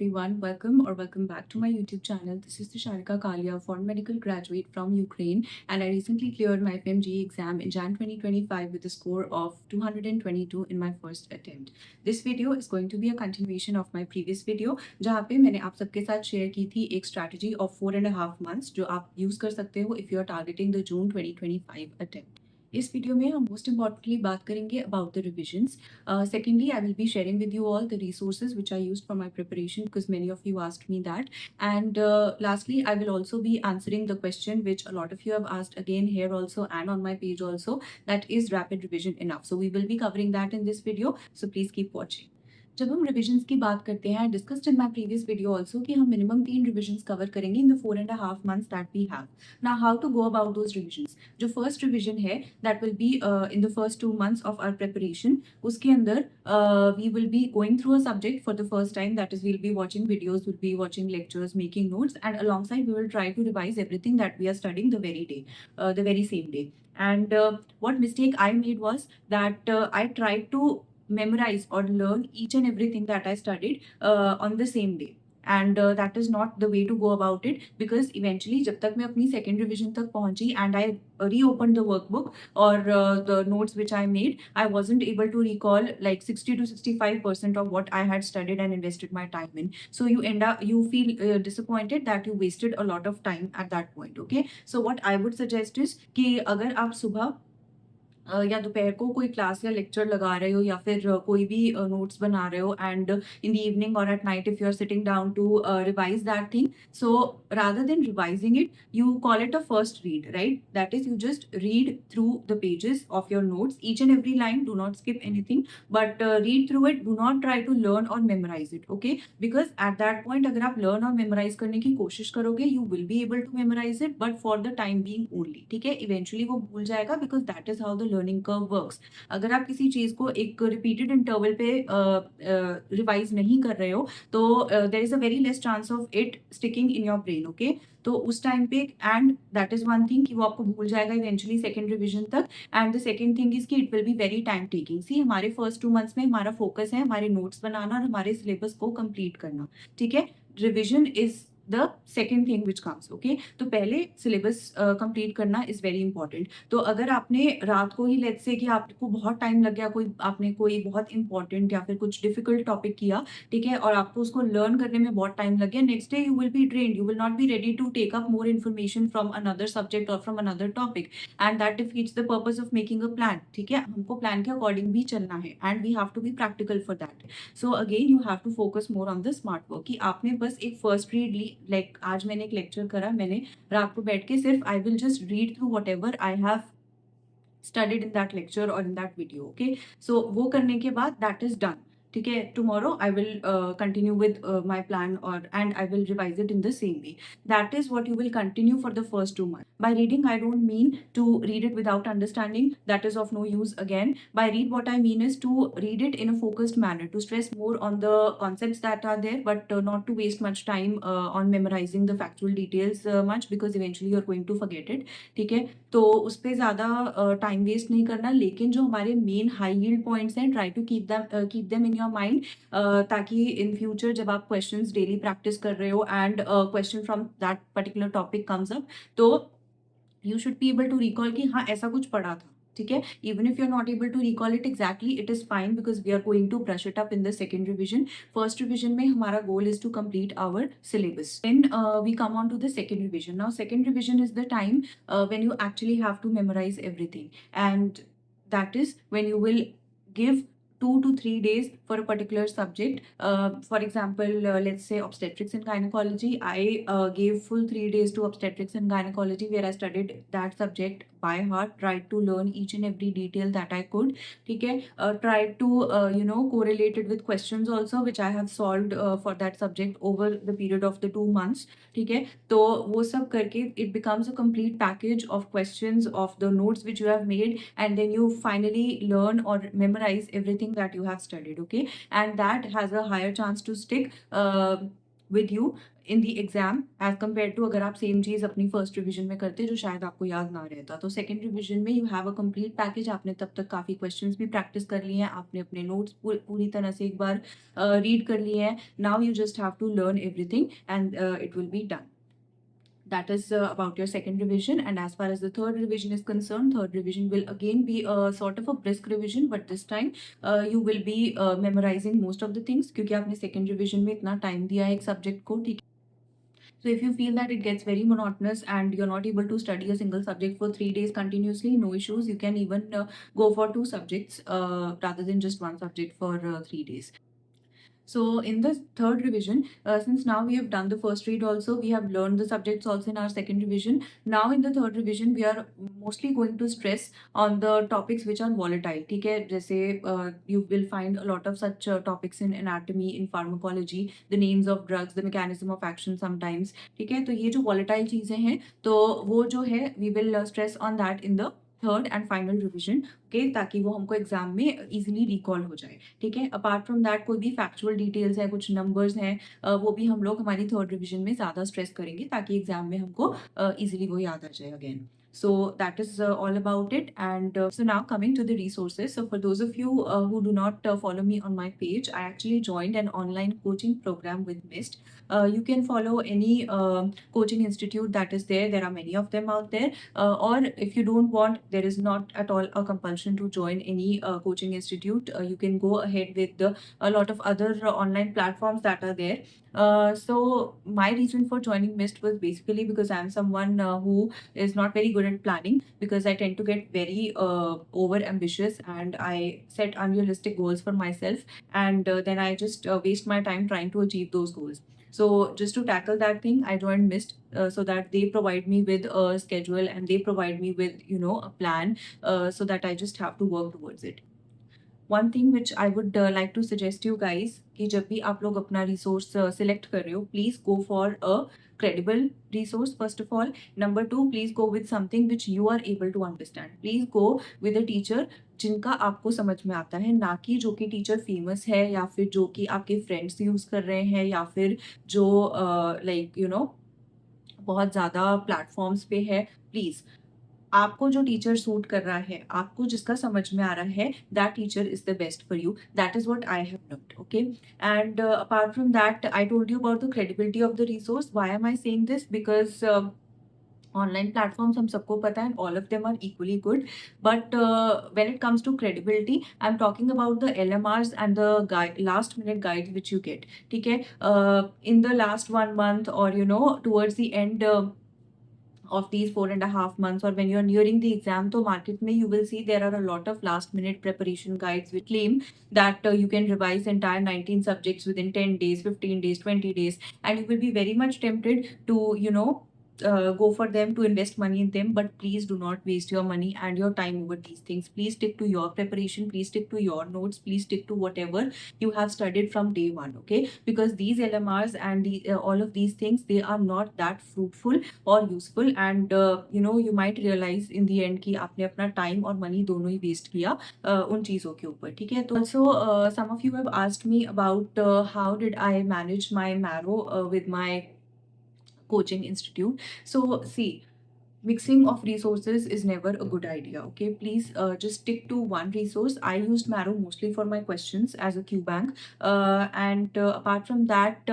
everyone, welcome back to my YouTube channel. This is Tusharika Kalia, foreign medical graduate from Ukraine, and I recently cleared my FMG exam in Jan 2025 with a score of 222 in my first attempt. This video is going to be a continuation of my previous video, जहाँ पे मैंने आप सबके साथ share की थी एक strategy of 4.5 months जो आप use कर सकते हो if you are targeting the June 2025 attempt. इस वीडियो में हम मोस्ट इम्पॉर्टेंटली बात करेंगे about the revisions. Secondly, I will be sharing with you all the resources which I used for my preparation because many of you asked me that. And lastly, I will also be answering the question which a lot of you have asked again here also and on my page also, that is rapid revision enough? So we will be covering that in this video. So please keep watching. जब हम revisions की बात करते हैं, I discussed in my previous video also कि हम minimum 3 revisions cover करेंगे in the 4.5 months that we have. Now how to go about those revisions. जो फर्स्ट रिविजन है that will be in the first 2 months of our preparation. उसके अंदर we will be going through a subject for the first time, that is we will be watching videos, will be watching lectures, making notes, and alongside we will try to revise everything that we are studying the very same day. And what mistake I made was that I tried to memorize or learn each and everything that I studied on the same day. And that is not the way to go about it, because eventually जब तक मैं अपनी second revision तक पहुंची and I reopened the workbook or the notes which I made, I wasn't able to recall like 60 to 65% of what I had studied and invested my time in. So you feel disappointed that you wasted a lot of time at that point. Okay, so what I would suggest is कि अगर आप सुबह या दोपहर को कोई class या lecture लगा रहे हो या फिर कोई भी नोट्स बना रहे हो, एंड इन द इवनिंग और at night if you are sitting down to revise that thing, so rather than revising it, you call it a first read, right? That is, you just read through the pages of your notes, each and every line, do not skip anything, but read through it, do not try to learn or memorize it. Okay, because at that point अगर आप learn और memorize करने की कोशिश करोगे, you will be able to memorize it, but for the time being only. ठीक है, eventually वो भूल जाएगा, because that is how the learning curve works. अगर आप किसी चीज को एक repeated interval पे revise नहीं कर रहे हो, तो there is a very less chance of it sticking in your brain. Okay, तो उस टाइम पे, and that is one thing कि वो आपको भूल जाएगा इवेंचुअली सेकंड रिवीजन तक. And the second thing is कि it will be very time taking. See, हमारे फर्स्ट 2 मंथ्स में हमारा फोकस है हमारे नोट्स बनाना और हमारे सिलेबस को कंप्लीट करना. ठीक है, revision is the second thing which comes. Okay, तो पहले सिलेबस कंप्लीट करना इज वेरी इंपॉर्टेंट. तो अगर आपने रात को ही, लेट्स से कि आपको बहुत टाइम लग गया, आपने कोई बहुत इंपॉर्टेंट या फिर कुछ डिफिकल्ट टॉपिक किया, ठीक है, और आपको उसको लर्न करने में बहुत टाइम लग गया, next day you will be drained, you will not be ready to take up more information from another subject और from another topic, and that defeats the purpose of making a plan. ठीक है, हमको plan के according भी चलना है, and we have to be practical for that. So again you have to focus more on the smart work, कि आपने बस एक फर्स्ट रीड ली. लाइक आज मैंने एक लेक्चर करा, मैंने रात को बैठ के सिर्फ I will just read through what ever I have studied in that lecture or in that video. Okay, so वो करने के बाद that is done. ठीक है, tomorrow I will continue with my plan and I will revise it in the same way. That is what you will continue for the first 2 months. By reading, I don't mean to read it without understanding. That is of no use again. By read, what I mean is to read it in a focused manner, to stress more on the concepts that are there, but not to waste much time on memorizing the factual details much, because eventually you are going to forget it. ठीक है, तो उस पर ज़्यादा time waste नहीं करना, लेकिन जो हमारे मेन हाई यील्ड पॉइंट्स हैं, try to keep them in your mind, ताकि इन फ्यूचर जब आप क्वेश्चंस डेली प्रैक्टिस कर रहे हो and question from that particular topic comes up, तो you should be able to recall कि हाँ ऐसा कुछ पढ़ा था. ठीक है, even if you are not able to recall it exactly, it is fine, because we are going to brush it up in the second revision. First revision में हमारा goal is to complete our syllabus. Then we come on to the second revision. Now second revision is the time when you actually have to memorize everything, and that is when you will give 2 to 3 days for a particular subject. For example, let's say obstetrics and gynecology. I gave full 3 days to obstetrics and gynecology, where I studied that subject by heart, tried to learn each and every detail that I could. ठीक है, tried to correlate it with questions also, which I have solved for that subject over the period of the 2 months. ठीक है, तो वो सब करके it becomes a complete package of questions, of the notes which you have made, and then you finally learn or memorize everything that you have studied. Okay, and that has a higher chance to stick with you in the exam as compare to अगर आप same चीज़ अपनी first revision में करते जो शायद आपको याद ना रहता। तो सेकंड रिवीजन में you have a complete package, आपने तब तक काफ़ी क्वेश्चंस भी प्रैक्टिस कर लिए हैं, आपने अपने नोट्स पूरी तरह से एक बार रीड कर लिए हैं। Now you just have to learn everything and it will be done. That is about your second revision. And as far as the third revision is concerned, third revision will again be a sort of a brisk revision, but this time you will be memorizing most of the things क्योंकि आपने second revision में इतना time दिया है एक subject को, ठीक है? So if you feel that it gets very monotonous and you're not able to study a single subject for 3 days continuously, no issues. You can even go for two subjects rather than just one subject for 3 days. So in the third revision, since now we have done the first read also, we have learned the subjects also in our second revision. Now in the third revision, we are mostly going to stress on the topics which are volatile. ठीक है, जैसे you will find a lot of such topics in anatomy, in pharmacology, the names of drugs, the mechanism of action sometimes. ठीक है, तो ये जो volatile चीज़ें हैं, तो वो जो है we will stress on that in the third and final revision, okay, ताकि वो हमको एग्जाम में इजीली रिकॉल हो जाए। ठीक है, अपार्ट फ्रॉम दैट कोई भी फैक्चुअल डिटेल्स है, कुछ नंबर्स हैं, वो भी हम लोग हमारी थर्ड रिविजन में ज़्यादा स्ट्रेस करेंगे ताकि एग्जाम में हमको इजीली वो याद आ जाए again. So that is all about it. And so now coming to the resources. So for those of you who do not follow me on my page, I actually joined an online coaching program with MIST. You can follow any coaching institute that is there. There are many of them out there. Or if you don't want, there is not at all a compulsion to join any coaching institute. You can go ahead with a lot of other online platforms that are there. So my reason for joining MIST was basically because I'm someone who is not very good at planning, because I tend to get very over ambitious and I set unrealistic goals for myself, and then I just waste my time trying to achieve those goals. So just to tackle that thing, I joined MIST so that they provide me with a schedule and they provide me with, you know, a plan so that I just have to work towards it. One thing which I would like to suggest you guys कि जब भी आप लोग अपना resource select कर रहे हो, please go for a credible resource first of all. Number two, please go with something which you are able to understand. Please go with a teacher जिनका आपको समझ में आता है, ना कि जो कि टीचर फेमस है या फिर जो कि आपके फ्रेंड्स यूज़ कर रहे हैं या फिर जो लाइक यू नो बहुत ज़्यादा प्लेटफॉर्म्स पे है. प्लीज़ आपको जो टीचर सूट कर रहा है, आपको जिसका समझ में आ रहा है, that teacher is the best for you. That is what I have learned, okay. And apart from that, I told you about the credibility of the resource. Why am I saying this? Because online platforms हम सबको पता है, all of them are equally good, but when it comes to credibility, I am talking about the LMRs and the last minute guides which you get. ठीक है, in the last 1 month और you know towards the end of these 4.5 months, or when you're nearing the exam, so market mein you will see there are a lot of last minute preparation guides which claim that you can revise entire 19 subjects within 10 days, 15 days, 20 days, and you will be very much tempted to, you know, go for them, to invest money in them. But please do not waste your money and your time over these things. Please stick to your preparation, please stick to your notes, please stick to whatever you have studied from day one, okay? Because these LMRs and all of these things, they are not that fruitful or useful, and you know, you might realize in the end कि आपने अपना time और money दोनों ही waste किया उन चीज़ों के ऊपर. ठीक है, तो also some of you have asked me about how did I manage my marrow with my coaching institute. So see, mixing of resources is never a good idea, okay? Please just stick to one resource. I used Marrow mostly for my questions as a QBank, and apart from that,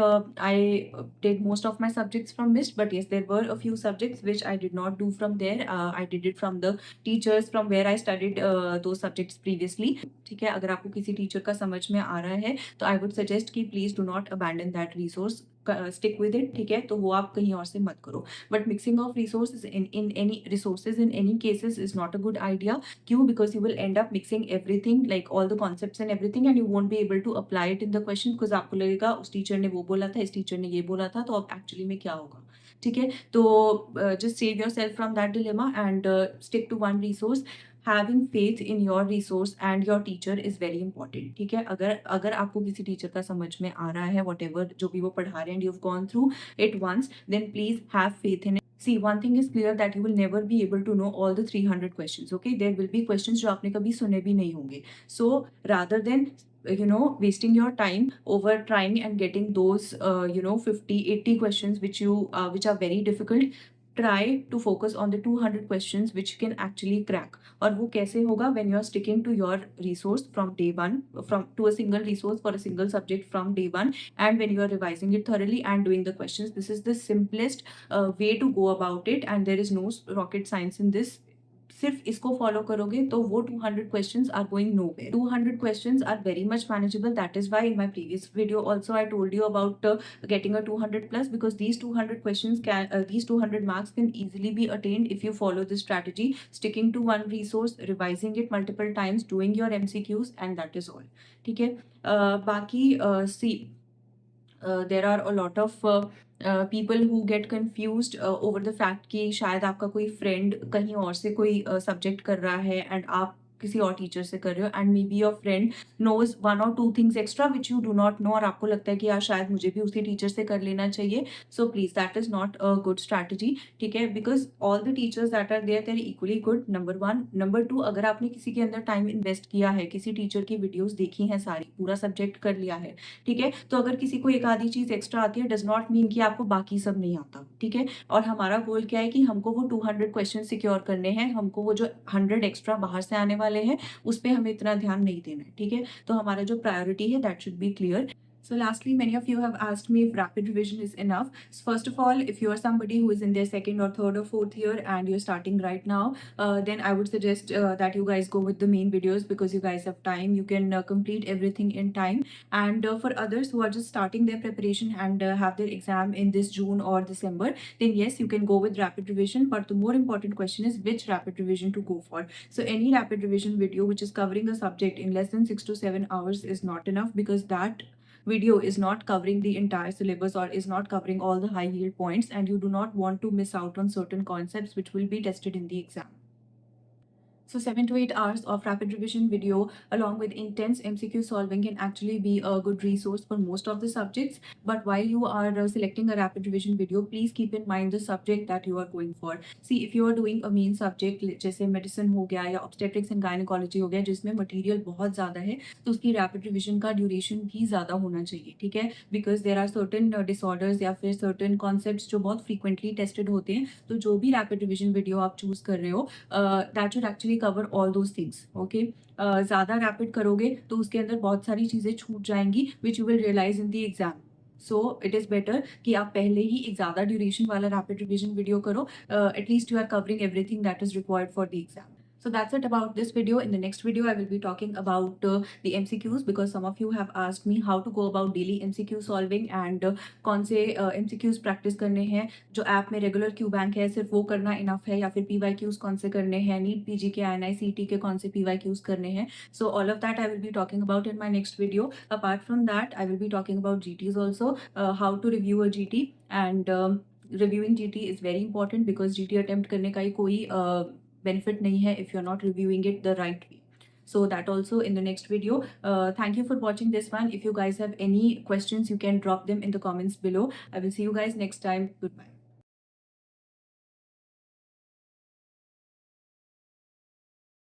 I did most of my subjects from MIST, but yes, there were a few subjects which I did not do from there. I did it from the teachers from where I studied those subjects previously. ठीक है, अगर आपको किसी teacher का समझ में आ रहा है तो आई वुड सजेस्ट कि please do not abandon that resource, stick with it. ठीक है, तो वो आप कहीं और से मत करो. But mixing of resources in any resources in any cases is not a good idea. क्यों? Because you will end up mixing everything, like all the concepts and everything, and you won't be able to apply it in the question, because आपको लगेगा उस teacher ने वो बोला था, इस teacher ने ये बोला था, तो अब एक्चुअली में क्या होगा. ठीक है, तो just save yourself from that dilemma and stick to one resource. Having faith in your resource and your teacher is very important. ठीक है, अगर आपको किसी टीचर का समझ में आ रहा है, whatever जो भी वो पढ़ा रहे हैं, and you've gone through it once, then please have faith in it. See, one thing is clear that you will never be able to know all the 300 questions, okay? There will be questions जो आपने कभी सुने भी नहीं होंगे. So rather than wasting your time over trying and getting those 50-80 questions which are very difficult. Try to focus on the 200 questions which you can actually crack. और वो कैसे होगा? When you are sticking to your resource from day one, from to a single resource for a single subject from day one, and when you are revising it thoroughly and doing the questions. This is the simplest way to go about it, and there is no rocket science in this. सिर्फ इसको follow करोगे तो वो 200 questions are going nowhere. 200 questions are very much manageable. That is why in my previous video also I told you about getting a 200 plus, because these 200 questions these 200 marks can easily be attained if you follow this strategy, sticking to one resource, revising it multiple times, doing your MCQs, and that is all. ठीक है? बाकी see, there are a lot of people who get confused over the fact कि शायद आपका कोई friend कहीं और से कोई subject कर रहा है and आप किसी और टीचर से कर रहे हो, and maybe your friend knows 1 or 2 things extra which you do not know, और आपको लगता है कि यार शायद मुझे भी उसी टीचर से कर लेना चाहिए. So please that is not a good strategy. ठीक है? Because all the teachers that are there are equally good, number 1. Number 2, अगर आपने किसी के अंदर टाइम इन्वेस्ट किया है, किसी टीचर की वीडियोज देखी हैं, सारी पूरा सब्जेक्ट कर लिया है, ठीक है, तो अगर किसी को एक आधी चीज एक्स्ट्रा आती है डज नॉट मीन कि आपको बाकी सब नहीं आता. ठीक है? और हमारा गोल क्या है कि हमको वो 200 क्वेश्चन सिक्योर करने हैं, हमको वो जो 100 एक्स्ट्रा बाहर से आने वाले हैं उस पे हमें इतना ध्यान नहीं देना है. ठीक है? तो हमारा जो प्रायोरिटी है that should be clear. So lastly, many of you have asked me if rapid revision is enough. So first of all, if you are somebody who is in their second or third or fourth year and you're starting right now, then I would suggest that you guys go with the main videos, because you guys have time. You can complete everything in time. And for others who are just starting their preparation and have their exam in this June or December, then yes, you can go with rapid revision. But the more important question is which rapid revision to go for. So any rapid revision video which is covering a subject in less than 6 to 7 hours is not enough, because that video is not covering the entire syllabus or is not covering all the high yield points, and you do not want to miss out on certain concepts which will be tested in the exam. So 7 to 8 hours of rapid revision video along with intense MCQ solving can actually be a good resource for most of the subjects. But while you are selecting a rapid revision video, please keep in mind the subject that you are going for. See, if you are doing a main subject जैसे medicine हो गया या obstetrics and gynecology हो गया जिसमें material बहुत ज़्यादा है, तो उसकी rapid revision का duration भी ज़्यादा होना चाहिए. ठीक है? Because there are certain disorders या फिर certain concepts जो बहुत frequently tested होते हैं, तो जो भी rapid revision video आप choose कर रहे हो that should actually cover all those things. Okay? ज़्यादा रैपिड करोगे तो उसके अंदर बहुत सारी चीज़ें छूट जाएंगी which you will realise in the exam. So it is better कि आप पहले ही एक ज़्यादा ड्यूरेशन वाला रैपिड रिविजन वीडियो करो. At least you are covering everything that is required for the exam. So that's it about this video. In the next video, I will be talking about the MCQs, because some of you have asked me how to go about daily MCQ solving and कौन से MCQs practice करने हैं. जो app में regular Q bank है सिर्फ वो करना इनफ है, या फिर PYQs कौन से करने हैं, नीट PG के NICT के कौन से PYQs करने हैं. So all of that I will be talking about in my next video. Apart from that, I will be talking about GTs also, how to review a GT, and reviewing GT is very important because GT attempt करने का ही कोई benefit nahi hai if you're not reviewing it the right way. So that also in the next video. Thank you for watching this one. If you guys have any questions, you can drop them in the comments below. I will see you guys next time. Goodbye.